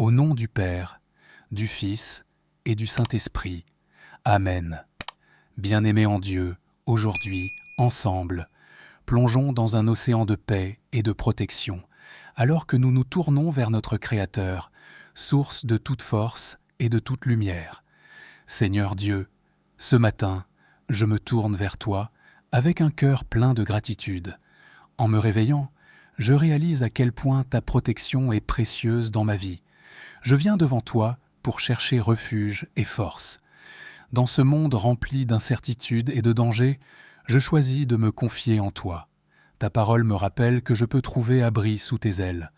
Au nom du Père, du Fils et du Saint-Esprit. Amen. Bien-aimés en Dieu, aujourd'hui, ensemble, plongeons dans un océan de paix et de protection, alors que nous nous tournons vers notre Créateur, source de toute force et de toute lumière. Seigneur Dieu, ce matin, je me tourne vers toi avec un cœur plein de gratitude. En me réveillant, je réalise à quel point ta protection est précieuse dans ma vie. Je viens devant toi pour chercher refuge et force. Dans ce monde rempli d'incertitudes et de dangers, je choisis de me confier en toi. Ta parole me rappelle que je peux trouver abri sous tes ailes.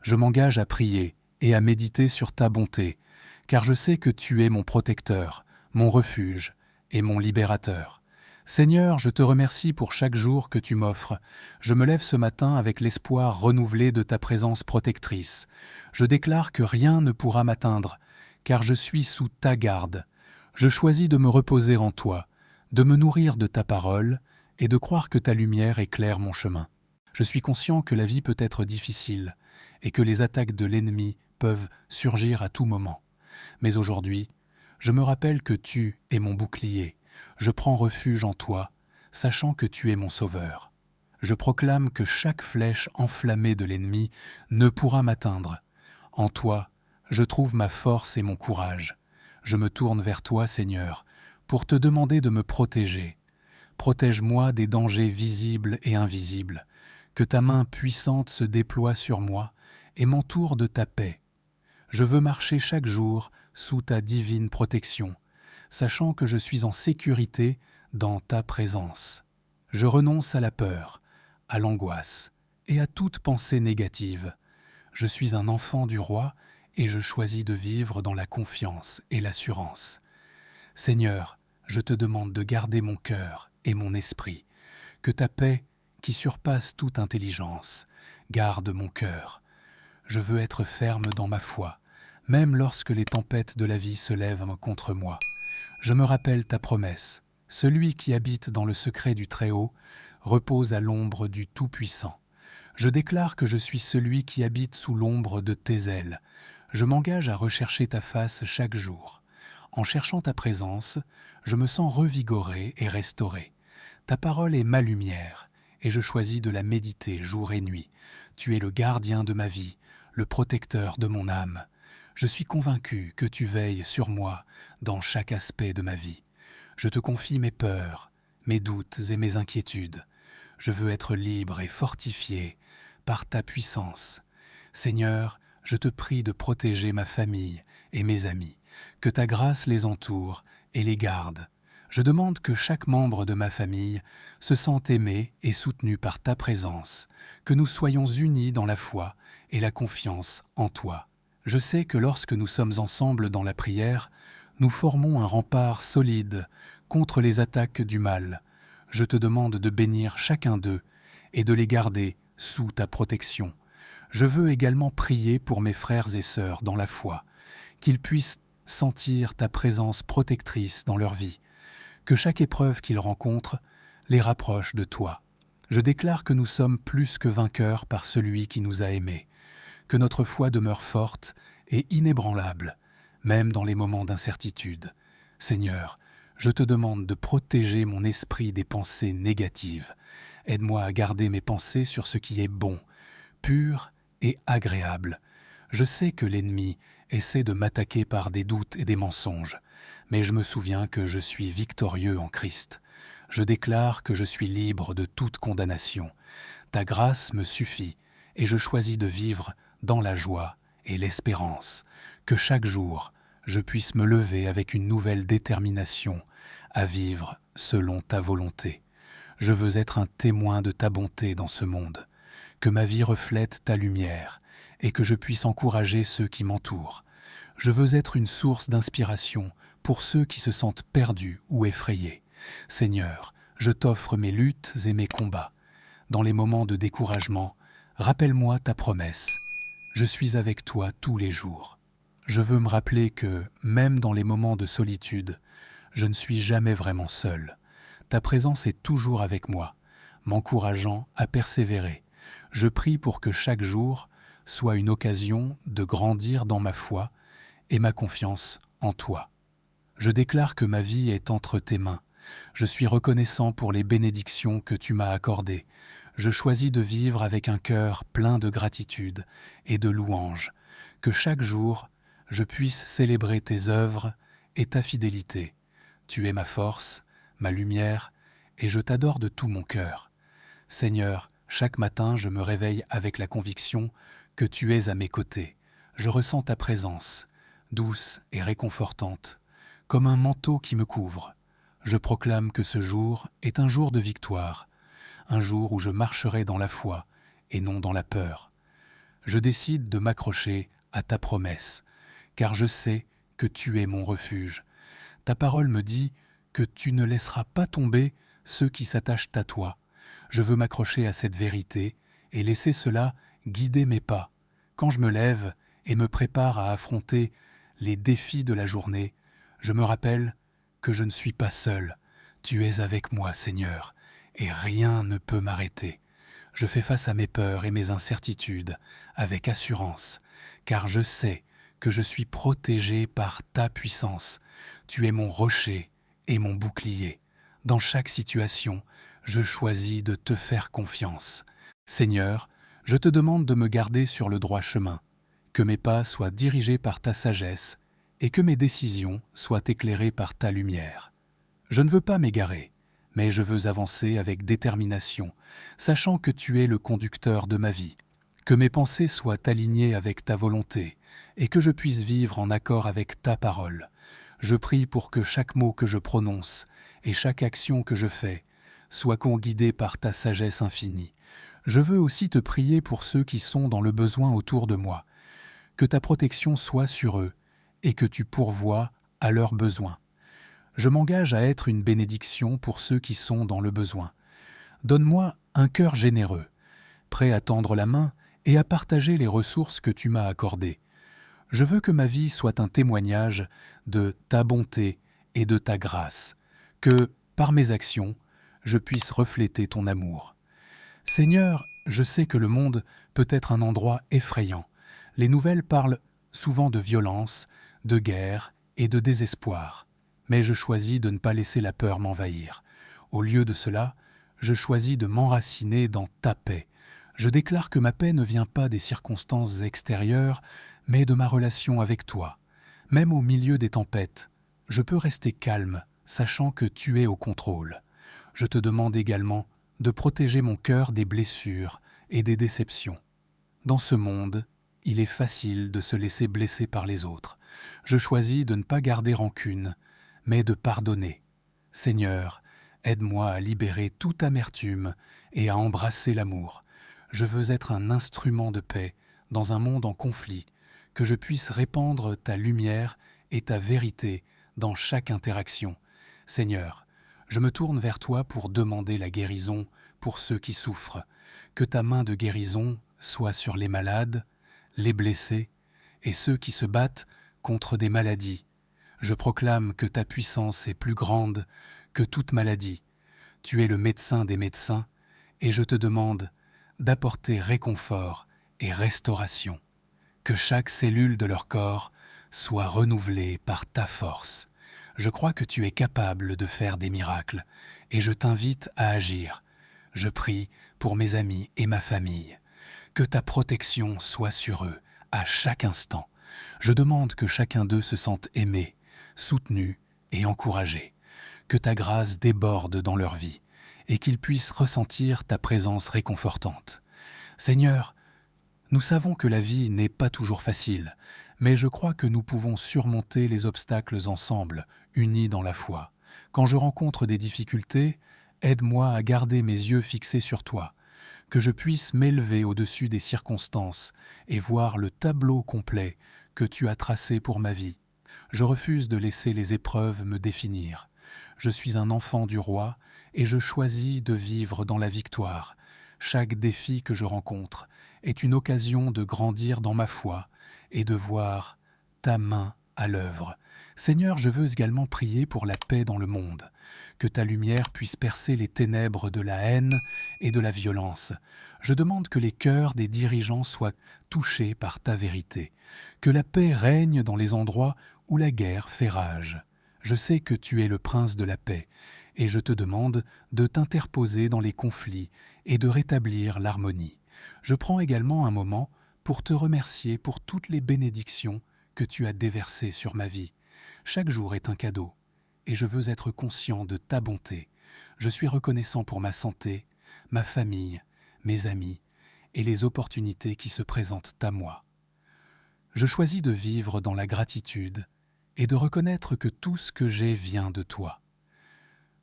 Je m'engage à prier et à méditer sur ta bonté, car je sais que tu es mon protecteur, mon refuge et mon libérateur. Seigneur, je te remercie pour chaque jour que tu m'offres. Je me lève ce matin avec l'espoir renouvelé de ta présence protectrice. Je déclare que rien ne pourra m'atteindre, car je suis sous ta garde. Je choisis de me reposer en toi, de me nourrir de ta parole et de croire que ta lumière éclaire mon chemin. Je suis conscient que la vie peut être difficile et que les attaques de l'ennemi peuvent surgir à tout moment. Mais aujourd'hui, je me rappelle que tu es mon bouclier. Je prends refuge en toi, sachant que tu es mon sauveur. Je proclame que chaque flèche enflammée de l'ennemi ne pourra m'atteindre. En toi, je trouve ma force et mon courage. Je me tourne vers toi, Seigneur, pour te demander de me protéger. Protège-moi des dangers visibles et invisibles. Que ta main puissante se déploie sur moi et m'entoure de ta paix. Je veux marcher chaque jour sous ta divine protection, sachant que je suis en sécurité dans ta présence. Je renonce à la peur, à l'angoisse et à toute pensée négative. Je suis un enfant du roi et je choisis de vivre dans la confiance et l'assurance. Seigneur, je te demande de garder mon cœur et mon esprit, que ta paix, qui surpasse toute intelligence, garde mon cœur. Je veux être ferme dans ma foi, même lorsque les tempêtes de la vie se lèvent contre moi. Je me rappelle ta promesse, celui qui habite dans le secret du Très-Haut repose à l'ombre du Tout-Puissant. Je déclare que je suis celui qui habite sous l'ombre de tes ailes. Je m'engage à rechercher ta face chaque jour. En cherchant ta présence, je me sens revigoré et restauré. Ta parole est ma lumière, et je choisis de la méditer jour et nuit. Tu es le gardien de ma vie, le protecteur de mon âme. Je suis convaincu que tu veilles sur moi dans chaque aspect de ma vie. Je te confie mes peurs, mes doutes et mes inquiétudes. Je veux être libre et fortifié par ta puissance. Seigneur, je te prie de protéger ma famille et mes amis, que ta grâce les entoure et les garde. Je demande que chaque membre de ma famille se sente aimé et soutenu par ta présence, que nous soyons unis dans la foi et la confiance en toi. Je sais que lorsque nous sommes ensemble dans la prière, nous formons un rempart solide contre les attaques du mal. Je te demande de bénir chacun d'eux et de les garder sous ta protection. Je veux également prier pour mes frères et sœurs dans la foi, qu'ils puissent sentir ta présence protectrice dans leur vie, que chaque épreuve qu'ils rencontrent les rapproche de toi. Je déclare que nous sommes plus que vainqueurs par celui qui nous a aimés, que notre foi demeure forte et inébranlable, même dans les moments d'incertitude. Seigneur, je te demande de protéger mon esprit des pensées négatives. Aide-moi à garder mes pensées sur ce qui est bon, pur et agréable. Je sais que l'ennemi essaie de m'attaquer par des doutes et des mensonges, mais je me souviens que je suis victorieux en Christ. Je déclare que je suis libre de toute condamnation. Ta grâce me suffit et je choisis de vivre dans la joie et l'espérance, que chaque jour je puisse me lever avec une nouvelle détermination à vivre selon ta volonté. Je veux être un témoin de ta bonté dans ce monde, que ma vie reflète ta lumière et que je puisse encourager ceux qui m'entourent. Je veux être une source d'inspiration pour ceux qui se sentent perdus ou effrayés. Seigneur, je t'offre mes luttes et mes combats. Dans les moments de découragement, rappelle-moi ta promesse. Je suis avec toi tous les jours. Je veux me rappeler que, même dans les moments de solitude, je ne suis jamais vraiment seul. Ta présence est toujours avec moi, m'encourageant à persévérer. Je prie pour que chaque jour soit une occasion de grandir dans ma foi et ma confiance en toi. Je déclare que ma vie est entre tes mains. Je suis reconnaissant pour les bénédictions que tu m'as accordées. Je choisis de vivre avec un cœur plein de gratitude et de louange, que chaque jour je puisse célébrer tes œuvres et ta fidélité. Tu es ma force, ma lumière, et je t'adore de tout mon cœur. Seigneur, chaque matin je me réveille avec la conviction que tu es à mes côtés. Je ressens ta présence, douce et réconfortante, comme un manteau qui me couvre. Je proclame que ce jour est un jour de victoire, un jour où je marcherai dans la foi et non dans la peur. Je décide de m'accrocher à ta promesse, car je sais que tu es mon refuge. Ta parole me dit que tu ne laisseras pas tomber ceux qui s'attachent à toi. Je veux m'accrocher à cette vérité et laisser cela guider mes pas. Quand je me lève et me prépare à affronter les défis de la journée, je me rappelle que je ne suis pas seul. Tu es avec moi, Seigneur, et rien ne peut m'arrêter. Je fais face à mes peurs et mes incertitudes avec assurance, car je sais que je suis protégé par ta puissance. Tu es mon rocher et mon bouclier. Dans chaque situation, je choisis de te faire confiance. Seigneur, je te demande de me garder sur le droit chemin, que mes pas soient dirigés par ta sagesse et que mes décisions soient éclairées par ta lumière. Je ne veux pas m'égarer, mais je veux avancer avec détermination, sachant que tu es le conducteur de ma vie, que mes pensées soient alignées avec ta volonté et que je puisse vivre en accord avec ta parole. Je prie pour que chaque mot que je prononce et chaque action que je fais soit guidée par ta sagesse infinie. Je veux aussi te prier pour ceux qui sont dans le besoin autour de moi, que ta protection soit sur eux et que tu pourvoies à leurs besoins. Je m'engage à être une bénédiction pour ceux qui sont dans le besoin. Donne-moi un cœur généreux, prêt à tendre la main et à partager les ressources que tu m'as accordées. Je veux que ma vie soit un témoignage de ta bonté et de ta grâce, que, par mes actions, je puisse refléter ton amour. Seigneur, je sais que le monde peut être un endroit effrayant. Les nouvelles parlent souvent de violence, de guerre et de désespoir. Mais je choisis de ne pas laisser la peur m'envahir. Au lieu de cela, je choisis de m'enraciner dans ta paix. Je déclare que ma paix ne vient pas des circonstances extérieures, mais de ma relation avec toi. Même au milieu des tempêtes, je peux rester calme, sachant que tu es au contrôle. Je te demande également de protéger mon cœur des blessures et des déceptions. Dans ce monde, il est facile de se laisser blesser par les autres. Je choisis de ne pas garder rancune, mais de pardonner. Seigneur, aide-moi à libérer toute amertume et à embrasser l'amour. Je veux être un instrument de paix dans un monde en conflit, que je puisse répandre ta lumière et ta vérité dans chaque interaction. Seigneur, je me tourne vers toi pour demander la guérison pour ceux qui souffrent. Que ta main de guérison soit sur les malades, les blessés et ceux qui se battent contre des maladies. Je proclame que ta puissance est plus grande que toute maladie. Tu es le médecin des médecins et je te demande d'apporter réconfort et restauration. Que chaque cellule de leur corps soit renouvelée par ta force. Je crois que tu es capable de faire des miracles et je t'invite à agir. Je prie pour mes amis et ma famille. Que ta protection soit sur eux à chaque instant. Je demande que chacun d'eux se sente aimé, soutenu et encouragé. Que ta grâce déborde dans leur vie et qu'ils puissent ressentir ta présence réconfortante. Seigneur, nous savons que la vie n'est pas toujours facile, mais je crois que nous pouvons surmonter les obstacles ensemble, unis dans la foi. Quand je rencontre des difficultés, aide-moi à garder mes yeux fixés sur toi, que je puisse m'élever au-dessus des circonstances et voir le tableau complet que tu as tracé pour ma vie. Je refuse de laisser les épreuves me définir. Je suis un enfant du roi et je choisis de vivre dans la victoire. Chaque défi que je rencontre est une occasion de grandir dans ma foi et de voir ta main à l'œuvre. Seigneur, je veux également prier pour la paix dans le monde, que ta lumière puisse percer les ténèbres de la haine et de la violence. Je demande que les cœurs des dirigeants soient touchés par ta vérité, que la paix règne dans les endroits où la guerre fait rage. Je sais que tu es le prince de la paix, et je te demande de t'interposer dans les conflits et de rétablir l'harmonie. Je prends également un moment pour te remercier pour toutes les bénédictions que tu as déversées sur ma vie. Chaque jour est un cadeau, et je veux être conscient de ta bonté. Je suis reconnaissant pour ma santé, ma famille, mes amis et les opportunités qui se présentent à moi. Je choisis de vivre dans la gratitude et de reconnaître que tout ce que j'ai vient de toi.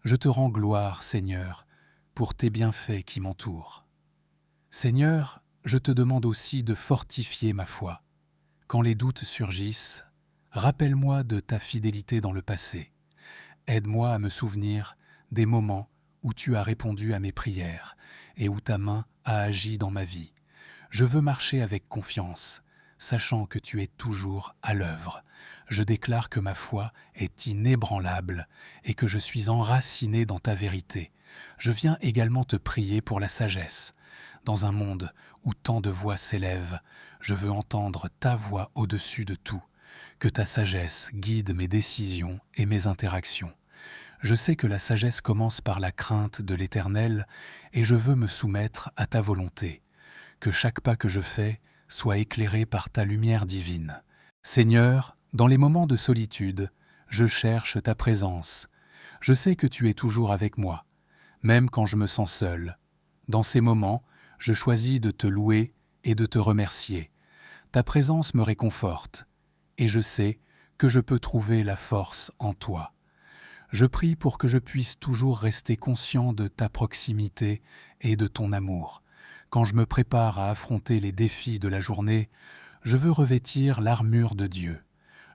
Je te rends gloire, Seigneur, pour tes bienfaits qui m'entourent. Seigneur, je te demande aussi de fortifier ma foi. Quand les doutes surgissent, rappelle-moi de ta fidélité dans le passé. Aide-moi à me souvenir des moments où tu as répondu à mes prières et où ta main a agi dans ma vie. Je veux marcher avec confiance, sachant que tu es toujours à l'œuvre. Je déclare que ma foi est inébranlable et que je suis enraciné dans ta vérité. Je viens également te prier pour la sagesse. Dans un monde où tant de voix s'élèvent, je veux entendre ta voix au-dessus de tout. Que ta sagesse guide mes décisions et mes interactions. Je sais que la sagesse commence par la crainte de l'Éternel et je veux me soumettre à ta volonté. Que chaque pas que je fais soit éclairé par ta lumière divine. Seigneur, dans les moments de solitude, je cherche ta présence. Je sais que tu es toujours avec moi, même quand je me sens seul. Dans ces moments, je choisis de te louer et de te remercier. Ta présence me réconforte, et je sais que je peux trouver la force en toi. Je prie pour que je puisse toujours rester conscient de ta proximité et de ton amour. Quand je me prépare à affronter les défis de la journée, je veux revêtir l'armure de Dieu.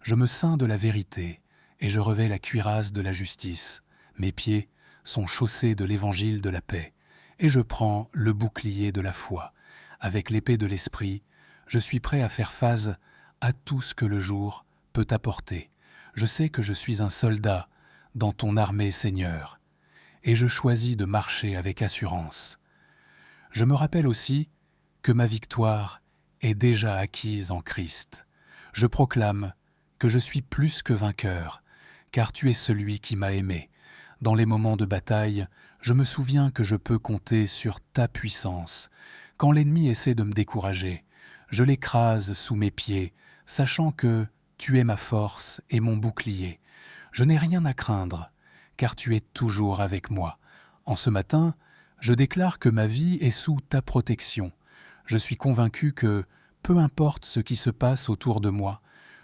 Je me ceins de la vérité et je revêts la cuirasse de la justice. Mes pieds sont chaussés de l'évangile de la paix et je prends le bouclier de la foi. Avec l'épée de l'esprit, je suis prêt à faire face à tout ce que le jour peut apporter. Je sais que je suis un soldat dans ton armée, Seigneur, et je choisis de marcher avec assurance. Je me rappelle aussi que ma victoire est déjà acquise en Christ. Je proclame que je suis plus que vainqueur, car tu es celui qui m'a aimé. Dans les moments de bataille, je me souviens que je peux compter sur ta puissance. Quand l'ennemi essaie de me décourager, je l'écrase sous mes pieds, sachant que tu es ma force et mon bouclier. Je n'ai rien à craindre, car tu es toujours avec moi. En ce matin, je déclare que ma vie est sous ta protection. Je suis convaincu que, peu importe ce qui se passe autour de moi,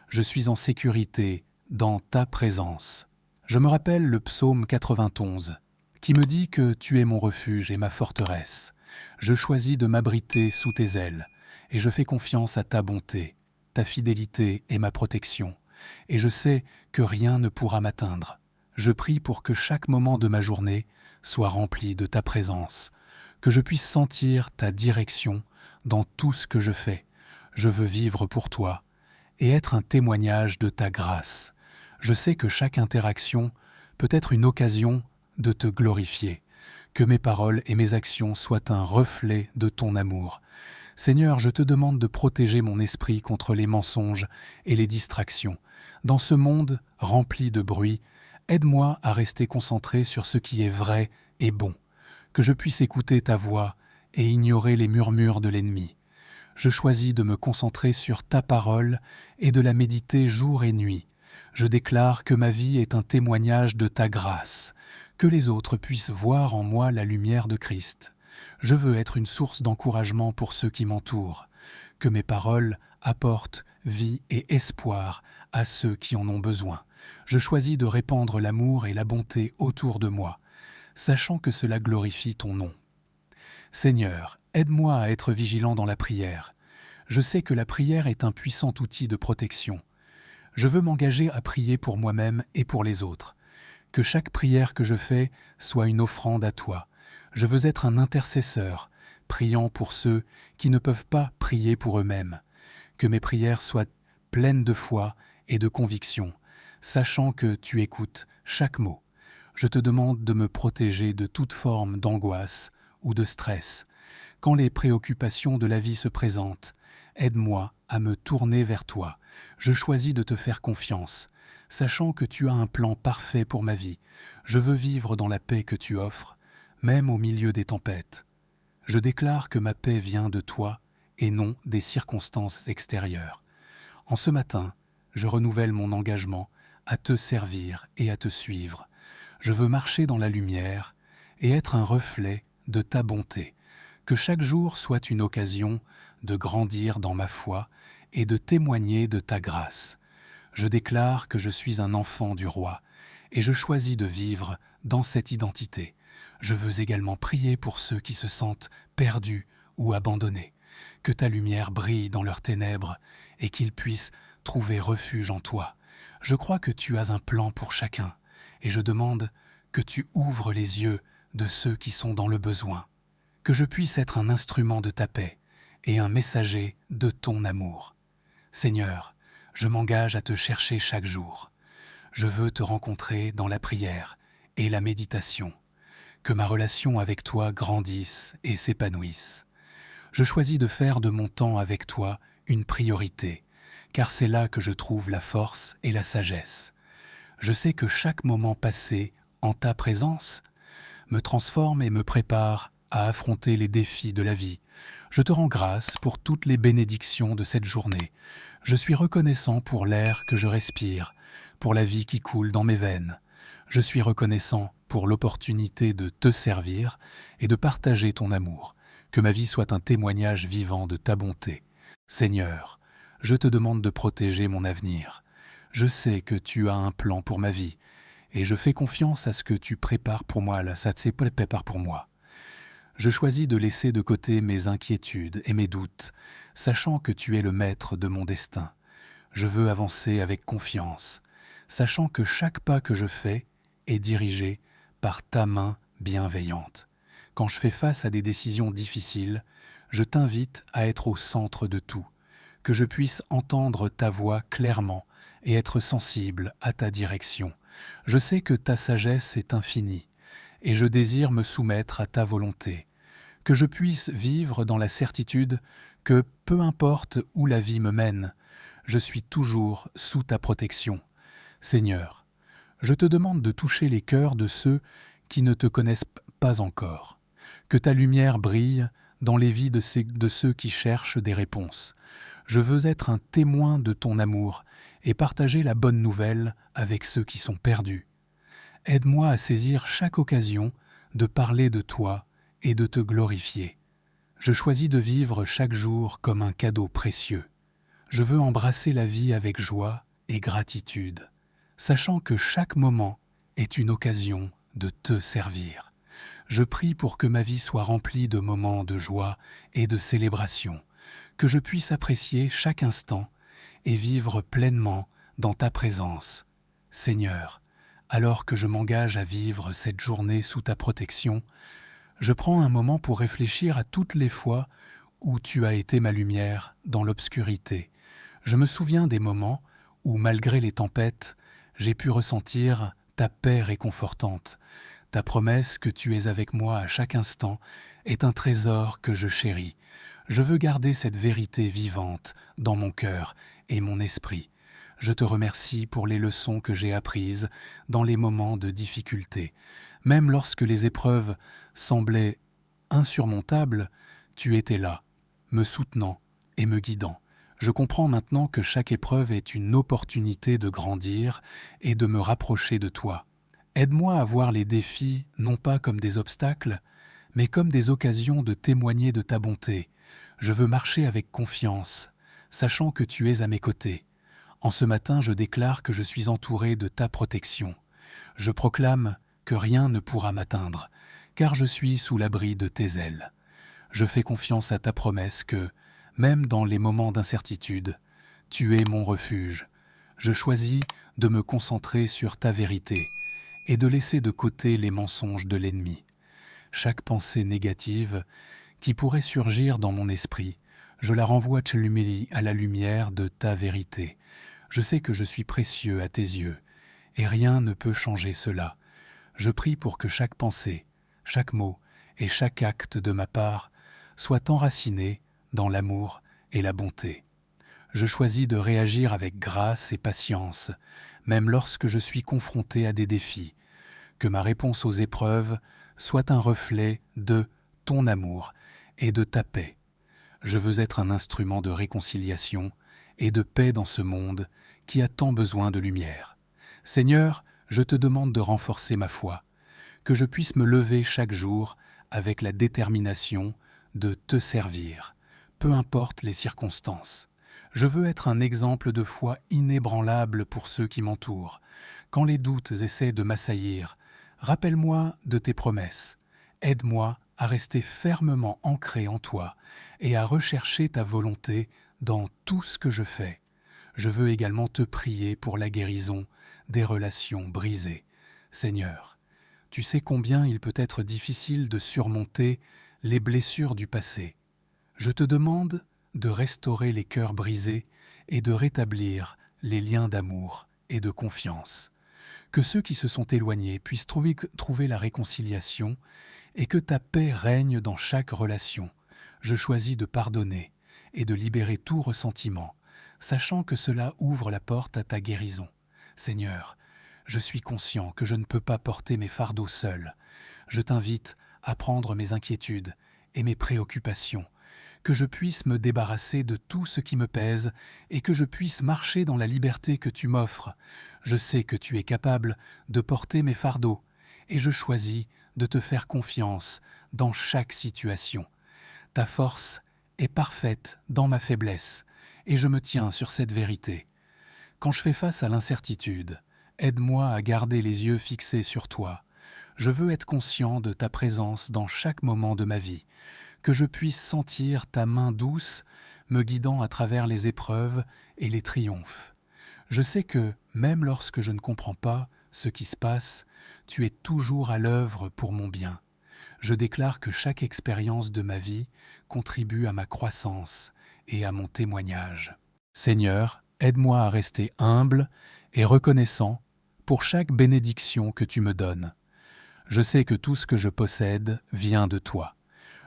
je suis en sécurité dans ta présence. Je me rappelle le psaume 91, qui me dit que tu es mon refuge et ma forteresse. Je choisis de m'abriter sous tes ailes, et je fais confiance à ta bonté. Ta fidélité est ma protection, et je sais que rien ne pourra m'atteindre. Je prie pour que chaque moment de ma journée soit rempli de ta présence, que je puisse sentir ta direction dans tout ce que je fais. Je veux vivre pour toi et être un témoignage de ta grâce. Je sais que chaque interaction peut être une occasion de te glorifier, que mes paroles et mes actions soient un reflet de ton amour. Seigneur, je te demande de protéger mon esprit contre les mensonges et les distractions. Dans ce monde rempli de bruit, aide-moi à rester concentré sur ce qui est vrai et bon, que je puisse écouter ta voix et ignorer les murmures de l'ennemi. Je choisis de me concentrer sur ta parole et de la méditer jour et nuit. Je déclare que ma vie est un témoignage de ta grâce, que les autres puissent voir en moi la lumière de Christ. Je veux être une source d'encouragement pour ceux qui m'entourent, que mes paroles apportent vie et espoir à ceux qui en ont besoin. Je choisis de répandre l'amour et la bonté autour de moi, sachant que cela glorifie ton nom. Seigneur, aide-moi à être vigilant dans la prière. Je sais que la prière est un puissant outil de protection. Je veux m'engager à prier pour moi-même et pour les autres. Que chaque prière que je fais soit une offrande à toi. Je veux être un intercesseur, priant pour ceux qui ne peuvent pas prier pour eux-mêmes. Que mes prières soient pleine de foi et de conviction, sachant que tu écoutes chaque mot. Je te demande de me protéger de toute forme d'angoisse ou de stress. Quand les préoccupations de la vie se présentent, aide-moi à me tourner vers toi. Je choisis de te faire confiance, sachant que tu as un plan parfait pour ma vie. Je veux vivre dans la paix que tu offres, même au milieu des tempêtes. Je déclare que ma paix vient de toi et non des circonstances extérieures. En ce matin, je renouvelle mon engagement à te servir et à te suivre. Je veux marcher dans la lumière et être un reflet de ta bonté. Que chaque jour soit une occasion de grandir dans ma foi et de témoigner de ta grâce. Je déclare que je suis un enfant du roi et je choisis de vivre dans cette identité. Je veux également prier pour ceux qui se sentent perdus ou abandonnés. Que ta lumière brille dans leurs ténèbres et qu'ils puissent trouver refuge en toi. Je crois que tu as un plan pour chacun et je demande que tu ouvres les yeux de ceux qui sont dans le besoin. Que je puisse être un instrument de ta paix et un messager de ton amour. Seigneur, je m'engage à te chercher chaque jour. Je veux te rencontrer dans la prière et la méditation. Que ma relation avec toi grandisse et s'épanouisse. Je choisis de faire de mon temps avec toi une priorité, car c'est là que je trouve la force et la sagesse. Je sais que chaque moment passé en ta présence me transforme et me prépare à affronter les défis de la vie. Je te rends grâce pour toutes les bénédictions de cette journée. Je suis reconnaissant pour l'air que je respire, pour la vie qui coule dans mes veines. Je suis reconnaissant pour l'opportunité de te servir et de partager ton amour. Que ma vie soit un témoignage vivant de ta bonté. Seigneur, je te demande de protéger mon avenir. Je sais que tu as un plan pour ma vie et je fais confiance à ce que tu prépares pour moi, prépare pour moi. Je choisis de laisser de côté mes inquiétudes et mes doutes, sachant que tu es le maître de mon destin. Je veux avancer avec confiance, sachant que chaque pas que je fais est dirigé par ta main bienveillante. Quand je fais face à des décisions difficiles, je t'invite à être au centre de tout, que je puisse entendre ta voix clairement et être sensible à ta direction. Je sais que ta sagesse est infinie et je désire me soumettre à ta volonté, que je puisse vivre dans la certitude que peu importe où la vie me mène, je suis toujours sous ta protection. Seigneur, je te demande de toucher les cœurs de ceux qui ne te connaissent pas encore. Que ta lumière brille dans les vies de ceux qui cherchent des réponses. Je veux être un témoin de ton amour et partager la bonne nouvelle avec ceux qui sont perdus. Aide-moi à saisir chaque occasion de parler de toi et de te glorifier. Je choisis de vivre chaque jour comme un cadeau précieux. Je veux embrasser la vie avec joie et gratitude, sachant que chaque moment est une occasion de te servir. Je prie pour que ma vie soit remplie de moments de joie et de célébration, que je puisse apprécier chaque instant et vivre pleinement dans ta présence. Seigneur, alors que je m'engage à vivre cette journée sous ta protection, je prends un moment pour réfléchir à toutes les fois où tu as été ma lumière dans l'obscurité. Je me souviens des moments où, malgré les tempêtes, j'ai pu ressentir ta paix réconfortante. Ta promesse que tu es avec moi à chaque instant est un trésor que je chéris. Je veux garder cette vérité vivante dans mon cœur et mon esprit. Je te remercie pour les leçons que j'ai apprises dans les moments de difficulté. Même lorsque les épreuves semblaient insurmontables, tu étais là, me soutenant et me guidant. Je comprends maintenant que chaque épreuve est une opportunité de grandir et de me rapprocher de toi. Aide-moi à voir les défis non pas comme des obstacles, mais comme des occasions de témoigner de ta bonté. Je veux marcher avec confiance, sachant que tu es à mes côtés. En ce matin, je déclare que je suis entouré de ta protection. Je proclame que rien ne pourra m'atteindre, car je suis sous l'abri de tes ailes. Je fais confiance à ta promesse que, même dans les moments d'incertitude, tu es mon refuge. Je choisis de me concentrer sur ta vérité et de laisser de côté les mensonges de l'ennemi. Chaque pensée négative qui pourrait surgir dans mon esprit, Je la renvoie, Tchelumeli, à la lumière de ta vérité. Je sais que je suis précieux à tes yeux, et rien ne peut changer cela. Je prie pour que chaque pensée, chaque mot et chaque acte de ma part soit enraciné dans l'amour et la bonté. Je choisis de réagir avec grâce et patience, même lorsque je suis confronté à des défis. Que ma réponse aux épreuves soit un reflet de ton amour et de ta paix. Je veux être un instrument de réconciliation et de paix dans ce monde qui a tant besoin de lumière. Seigneur, je te demande de renforcer ma foi, que je puisse me lever chaque jour avec la détermination de te servir, peu importe les circonstances. Je veux être un exemple de foi inébranlable pour ceux qui m'entourent. Quand les doutes essaient de m'assaillir, rappelle-moi de tes promesses. Aide-moi à rester fermement ancré en toi et à rechercher ta volonté dans tout ce que je fais. Je veux également te prier pour la guérison des relations brisées. Seigneur, tu sais combien il peut être difficile de surmonter les blessures du passé. Je te demande de restaurer les cœurs brisés et de rétablir les liens d'amour et de confiance. Que ceux qui se sont éloignés puissent trouver la réconciliation et que ta paix règne dans chaque relation. Je choisis de pardonner et de libérer tout ressentiment, sachant que cela ouvre la porte à ta guérison. Seigneur, je suis conscient que je ne peux pas porter mes fardeaux seul. Je t'invite à prendre mes inquiétudes et mes préoccupations, que je puisse me débarrasser de tout ce qui me pèse et que je puisse marcher dans la liberté que tu m'offres. Je sais que tu es capable de porter mes fardeaux et je choisis de te faire confiance dans chaque situation. Ta force est parfaite dans ma faiblesse et je me tiens sur cette vérité. Quand je fais face à l'incertitude, aide-moi à garder les yeux fixés sur toi. Je veux être conscient de ta présence dans chaque moment de ma vie, que je puisse sentir ta main douce me guidant à travers les épreuves et les triomphes. Je sais que, même lorsque je ne comprends pas ce qui se passe, tu es toujours à l'œuvre pour mon bien. Je déclare que chaque expérience de ma vie contribue à ma croissance et à mon témoignage. Seigneur, aide-moi à rester humble et reconnaissant pour chaque bénédiction que tu me donnes. Je sais que tout ce que je possède vient de toi.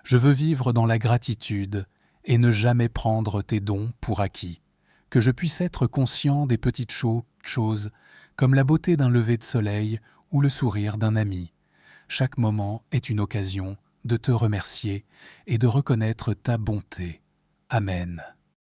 Je veux vivre dans la gratitude et ne jamais prendre tes dons pour acquis. Que je puisse être conscient des petites choses comme la beauté d'un lever de soleil ou le sourire d'un ami. Chaque moment est une occasion de te remercier et de reconnaître ta bonté. Amen.